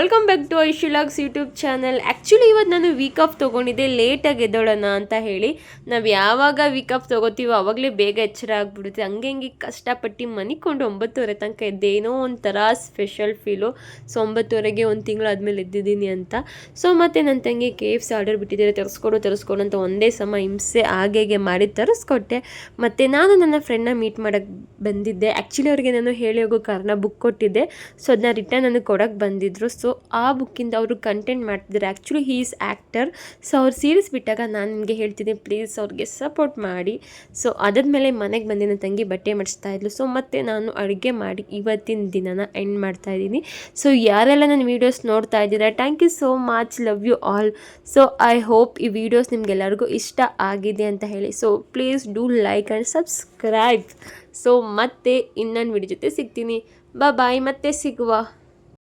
Welcome back to ಐಶುಲಾಗ್ಸ್ YouTube channel. Actually ಇವತ್ತು ನಾನು ವೀಕ್ ಆಫ್ ತೊಗೊಂಡಿದ್ದೆ ಲೇಟಾಗಿ ಎದ್ದೋಳೋಣ ಅಂತ ಹೇಳಿ. ನಾವು ಯಾವಾಗ ವೀಕ್ ಆಫ್ ತೊಗೋತೀವೋ ಆವಾಗಲೇ ಬೇಗ ಎಚ್ಚರ ಆಗಿಬಿಡುತ್ತೆ. ಹಂಗೆ ಕಷ್ಟಪಟ್ಟು ಮನಿಕೊಂಡು 9:30 ತನಕ ಎದ್ದೇನೋ ಒಂಥರ ಸ್ಪೆಷಲ್ ಫೀಲು. ಸೊ 9:30ಗೆ ಒಂದು ತಿಂಗಳು ಆದಮೇಲೆ ಎದ್ದಿದ್ದೀನಿ ಅಂತ. ಸೊ ಮತ್ತು ನನ್ನ ತಂಗಿ KFC ಆರ್ಡರ್ ಬಿಟ್ಟಿದ್ದಾರೆ, ತರಿಸ್ಕೊಡು ಅಂತ ಒಂದೇ ಸಮ ಹಿಂಸೆ ಹಾಗೆ ಮಾಡಿ ತರಿಸ್ಕೊಟ್ಟೆ. ಮತ್ತು ನಾನು ನನ್ನ ಫ್ರೆಂಡ್ನ ಮೀಟ್ ಮಾಡೋಕ್ಕೆ ಬಂದಿದ್ದೆ. ಆ್ಯಕ್ಚುಲಿ ಅವ್ರಿಗೆ ನಾನು ಹೇಳಿ ಹೋಗೋ ಕಾರಣ ಬುಕ್ ಕೊಟ್ಟಿದ್ದೆ. ಸೊ ಅದನ್ನ ರಿಟರ್ನ್ ನನಗೆ ಕೊಡೋಕ್ಕೆ ಬಂದಿದ್ದರು. ಸೊ ಆ ಬುಕ್ಕಿಂದ ಅವರು ಕಂಟೆಂಟ್ ಮಾಡ್ತಿದ್ದಾರೆ. Actually he is actor. So ಅವ್ರು ಸೀರೀಸ್ ಬಿಟ್ಟಾಗ ನಾನು ನಿಮಗೆ ಹೇಳ್ತಿದ್ದೆ ಪ್ಲೀಸ್ ಅವ್ರಿಗೆ ಸಪೋರ್ಟ್ ಮಾಡಿ. ಸೊ ಅದಾದಮೇಲೆ ಮನೆಗೆ ಬಂದು ನನ್ನ ತಂಗಿ ಬಟ್ಟೆ ಮಾಡಿಸ್ತಾ ಇದ್ಲು. ಸೊ ಮತ್ತು ನಾನು ಅಡುಗೆ ಮಾಡಿ ಇವತ್ತಿನ ದಿನನ ಎಂಡ್ ಮಾಡ್ತಾಯಿದ್ದೀನಿ. ಸೊ ಯಾರೆಲ್ಲ ನನ್ನ ವೀಡಿಯೋಸ್ ನೋಡ್ತಾ ಇದ್ದೀರಾ, thank you so much, love you all. So I hope ಈ ವಿಡಿಯೋಸ್ ನಿಮ್ಗೆಲ್ಲರಿಗೂ ಇಷ್ಟ ಆಗಿದೆ ಅಂತ ಹೇಳಿ. So please do like and subscribe. So ಮತ್ತೆ ಇನ್ನೊಂದು ವಿಡಿಯೋ ಜೊತೆ ಸಿಗ್ತೀನಿ. ಬಾಯ್, ಮತ್ತೆ ಸಿಗುವ.